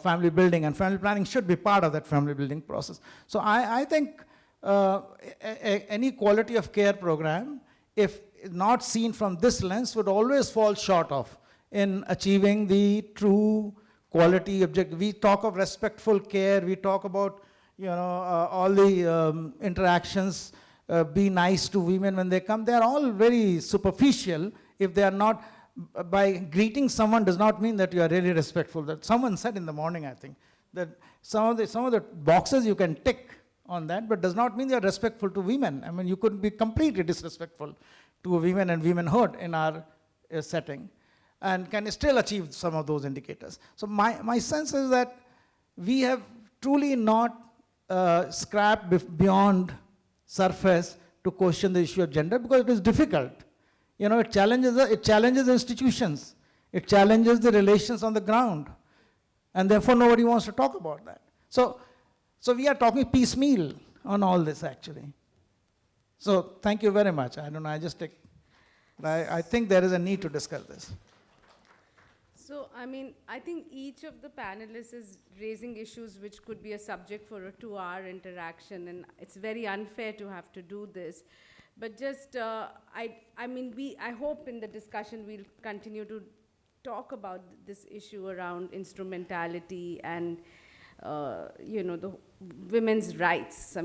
[SPEAKER 6] family building, and family planning should be part of that family building process. So I think any quality of care program, if not seen from this lens, would always fall short of in achieving the true quality objective. We talk of respectful care, we talk about all the interactions, be nice to women when they come. They're all very superficial if they are not. By greeting someone does not mean that you are really respectful. That someone said in the morning, I think, that some of the boxes you can tick on that, but does not mean you are respectful to women. I mean, you could be completely disrespectful to women and womanhood in our setting, and can still achieve some of those indicators. So my sense is that we have truly not scrapped beyond surface to question the issue of gender, because it is difficult. It challenges institutions. It challenges the relations on the ground. And therefore, nobody wants to talk about that. So we are talking piecemeal on all this, actually. So thank you very much. I don't know, I think there is a need to discuss this.
[SPEAKER 1] So, I think each of the panelists is raising issues which could be a subject for a 2-hour interaction, and it's very unfair to have to do this. But just, I hope in the discussion we'll continue to talk about this issue around instrumentality and, the women's rights. To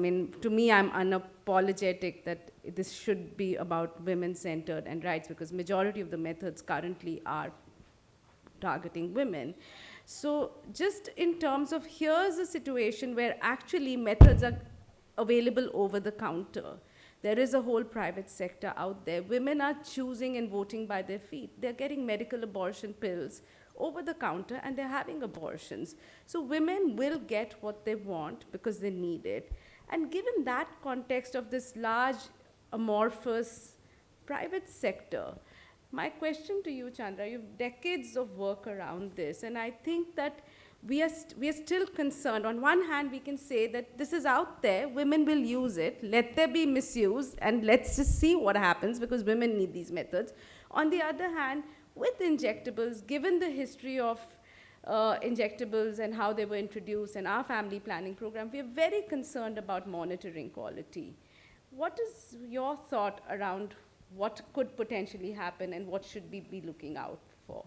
[SPEAKER 1] me, I'm unapologetic that this should be about women-centered and rights, because majority of the methods currently are targeting women. So just in terms of, here's a situation where actually methods are available over the counter. There is a whole private sector out there. Women are choosing and voting by their feet. They're getting medical abortion pills over the counter, and they're having abortions. So women will get what they want because they need it. And given that context of this large, amorphous private sector, my question to you, Chandra, you have decades of work around this, and I think that we are still concerned. On one hand, we can say that this is out there, women will use it, let there be misuse, and let's just see what happens, because women need these methods. On the other hand, with injectables, given the history of injectables and how they were introduced in our family planning program, we are very concerned about monitoring quality. What is your thought around what could potentially happen, and what should we be looking out for?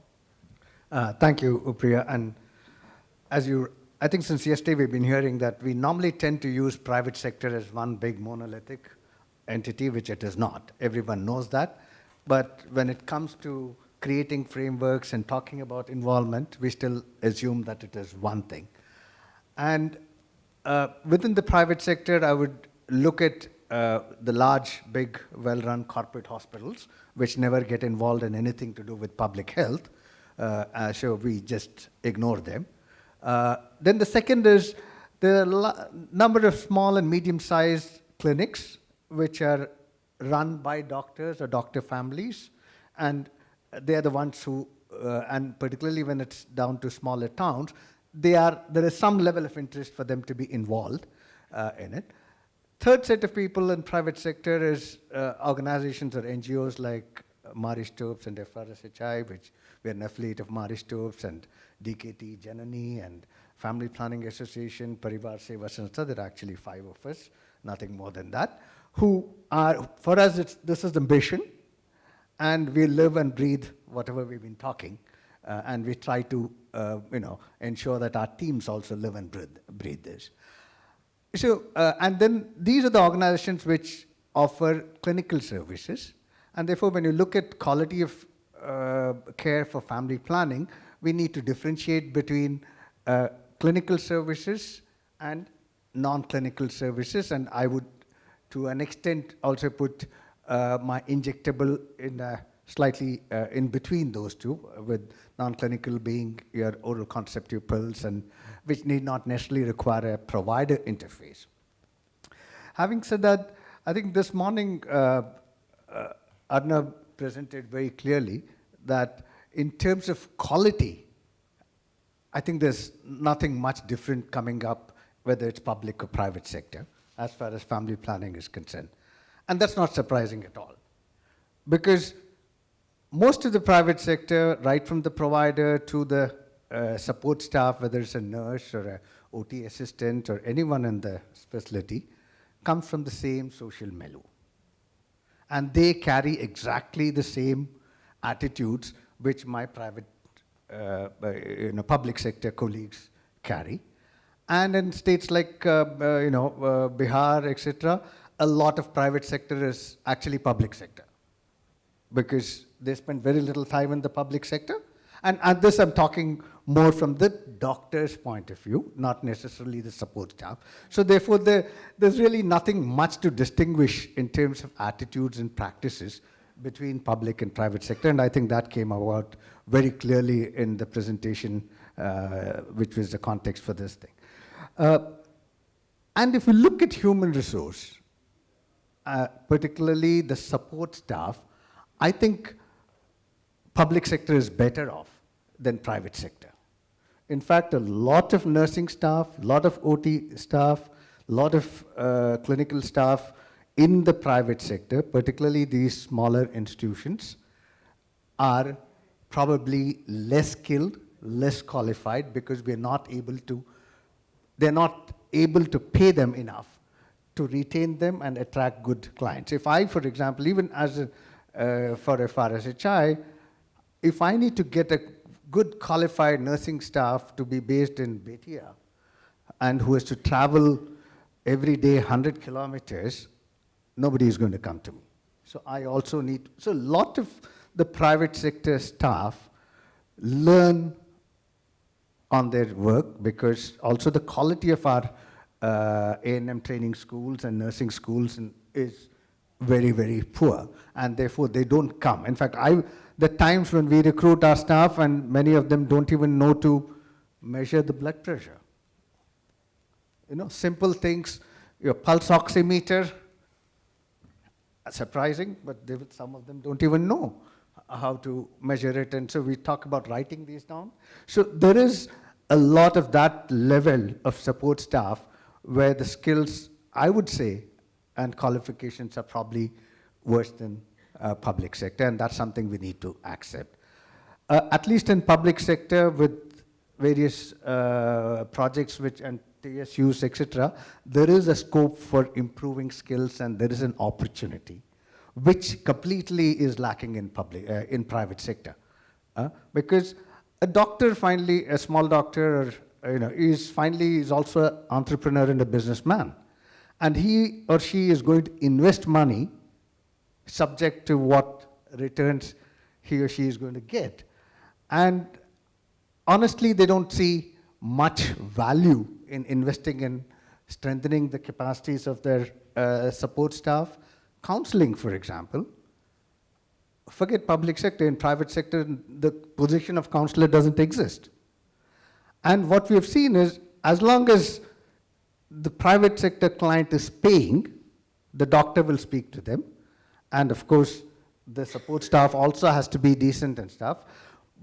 [SPEAKER 7] Thank you, Upriya. And I think since yesterday we've been hearing that we normally tend to use private sector as one big monolithic entity, which it is not. Everyone knows that. But when it comes to creating frameworks and talking about involvement, we still assume that it is one thing. And within the private sector, I would look at the large, big, well-run corporate hospitals, which never get involved in anything to do with public health. So we just ignore them. Then the second is the number of small and medium-sized clinics, which are run by doctors or doctor families, and they are the ones who, and particularly when it's down to smaller towns, there is some level of interest for them to be involved in it. Third set of people in private sector is organizations or NGOs like Marie Stopes and FRSHI, which we are an affiliate of Marie Stopes, and DKT, Janani, and Family Planning Association, Parivar Seva Sanstha. There are actually 5 of us, nothing more than that, who are, for us, this is the mission, and we live and breathe whatever we've been talking, and we try to ensure that our teams also live and breathe this. So, and then these are the organizations which offer clinical services, and therefore when you look at quality of care for family planning, we need to differentiate between clinical services and non-clinical services, and I would, to an extent, also put my injectable in slightly in between those two, with non-clinical being your oral contraceptive pills, and which need not necessarily require a provider interface. Having said that, I think this morning Arnab presented very clearly that in terms of quality, I think there's nothing much different coming up, whether it's public or private sector, as far as family planning is concerned. And that's not surprising at all. Because most of the private sector, right from the provider to the support staff, whether it's a nurse or a OT assistant or anyone in the facility, comes from the same social milieu. And they carry exactly the same attitudes which my private, public sector colleagues carry. And in states like, Bihar, etc., a lot of private sector is actually public sector, because they spend very little time in the public sector. And this I'm talking more from the doctor's point of view, not necessarily the support staff. So therefore, there's really nothing much to distinguish in terms of attitudes and practices between public and private sector, and I think that came about very clearly in the presentation, which was the context for this thing. And if you look at human resource, particularly the support staff, I think public sector is better off than private sector. In fact, a lot of nursing staff, a lot of OT staff, a lot of clinical staff in the private sector, particularly these smaller institutions, are probably less skilled, less qualified, because they're not able to pay them enough to retain them and attract good clients. If I, for example, even as for FRSHI, if I need to get a good qualified nursing staff to be based in Betia and who has to travel every day 100 kilometers, nobody is going to come to me. So I also need, so a lot of the private sector staff learn on their work, because also the quality of our A&M training schools and nursing schools is very, very poor, and therefore they don't come. In fact, the times when we recruit our staff, and many of them don't even know to measure the blood pressure. Simple things, your pulse oximeter, surprising, but some of them don't even know how to measure it, and so we talk about writing these down. So there is a lot of that level of support staff where the skills, I would say, and qualifications are probably worse than public sector, and that's something we need to accept. At least in public sector, with various projects and TSUs, etc., there is a scope for improving skills, and there is an opportunity, which completely is lacking in private sector. Because a doctor, finally, a small doctor or is also an entrepreneur and a businessman. And he or she is going to invest money subject to what returns he or she is going to get. And honestly, they don't see much value in investing in strengthening the capacities of their support staff. Counseling, for example. Forget public sector, in private sector, the position of counselor doesn't exist. And what we have seen is, as long as the private sector client is paying, the doctor will speak to them. And of course, the support staff also has to be decent and stuff.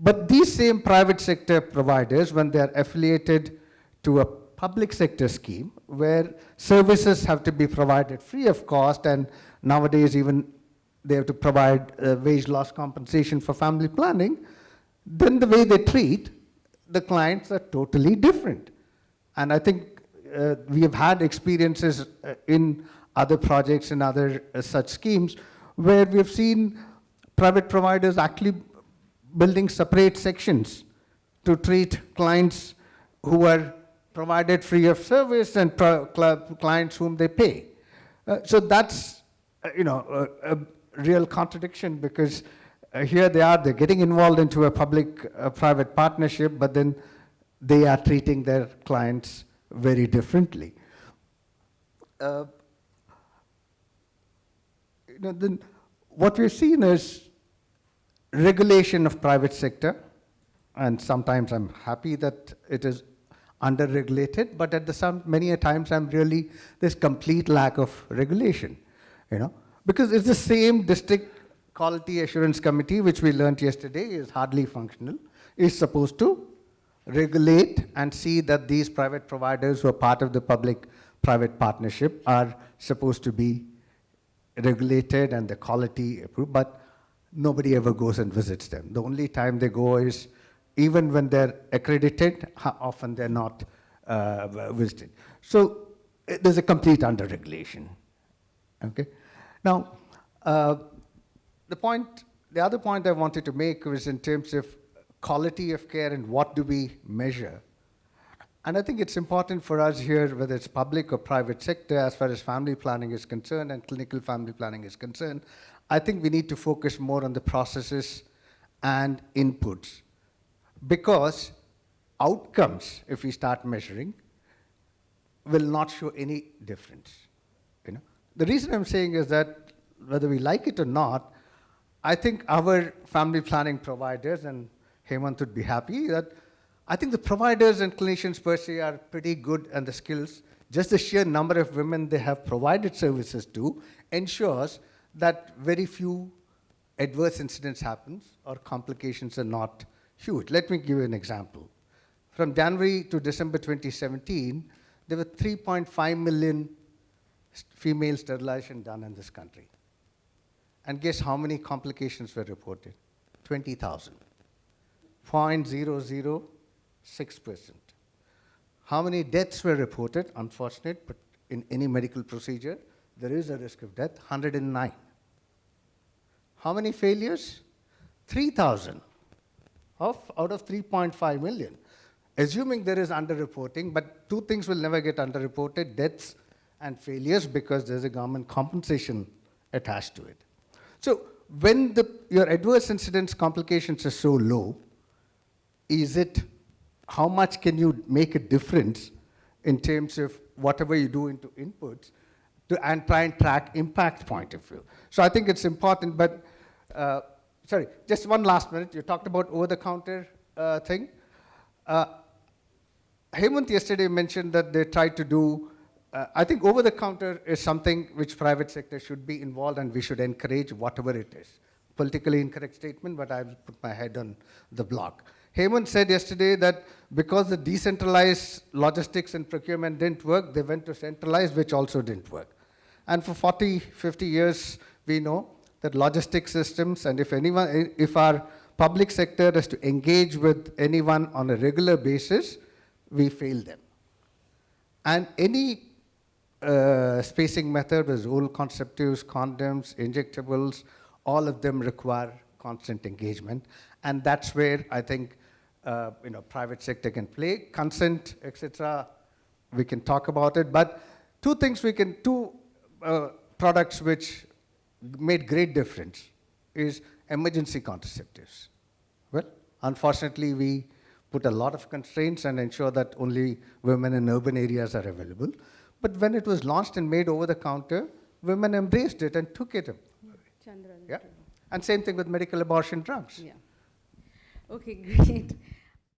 [SPEAKER 7] But these same private sector providers, when they're affiliated to a public sector scheme, where services have to be provided free of cost, and nowadays even they have to provide wage loss compensation for family planning, then the way they treat the clients are totally different. And I think we have had experiences in other projects and other such schemes where we have seen private providers actually building separate sections to treat clients who are provided free of service and clients whom they pay. So that's a real contradiction, because here they're getting involved into a public-private partnership, but then they are treating their clients very differently. Then what we've seen is regulation of private sector, and sometimes I'm happy that it is under-regulated, but at the many a times there's complete lack of regulation, because it's the same district quality assurance committee, which we learned yesterday is hardly functional, is supposed to regulate and see that these private providers who are part of the public-private partnership are supposed to be regulated and the quality approved, but nobody ever goes and visits them. The only time they go is even when they're accredited, often they're not visited. So there's a complete under-regulation. Okay. Now, the other point I wanted to make was in terms of quality of care and what do we measure. And I think it's important for us here, whether it's public or private sector, as far as family planning is concerned and clinical family planning is concerned, I think we need to focus more on the processes and inputs. Because outcomes, if we start measuring, will not show any difference. The reason I'm saying is that whether we like it or not, I think our family planning providers, and Hemant would be happy, that I think the providers and clinicians per se are pretty good, and the skills, just the sheer number of women they have provided services to ensures that very few adverse incidents happens or complications are not huge. Let me give you an example. From January to December 2017, there were 3.5 million female sterilization done in this country. And guess how many complications were reported? 20,000. 0.006%. How many deaths were reported? Unfortunate, but in any medical procedure, there is a risk of death, 109. How many failures? 3,000 out of 3.5 million. Assuming there is underreporting, but two things will never get underreported, deaths and failures, because there's a government compensation attached to it. So when your adverse incidence complications are so low, how much can you make a difference in terms of whatever you do into inputs and try and track impact point of view? So I think it's important, but sorry, just one last minute. You talked about over-the-counter thing. Hemant yesterday mentioned that they tried to do, I think over-the-counter is something which private sector should be involved, and we should encourage whatever it is. Politically incorrect statement, but I'll put my head on the block. Hemant said yesterday that because the decentralized logistics and procurement didn't work, they went to centralized, which also didn't work. And for 40, 50 years, we know that logistics systems, and if our public sector is to engage with anyone on a regular basis, we fail them. And any spacing method, as oral contraceptives, condoms, injectables, all of them require constant engagement. And that's where I think private sector can play. Consent, etc. We can talk about it. But two products which made great difference is emergency contraceptives. Well, unfortunately, we put a lot of constraints and ensure that only women in urban areas are available. But when it was launched and made over the counter, women embraced it and took it up.
[SPEAKER 1] Chandran.
[SPEAKER 7] Yeah. And same thing with medical abortion drugs.
[SPEAKER 1] Yeah. Okay, great.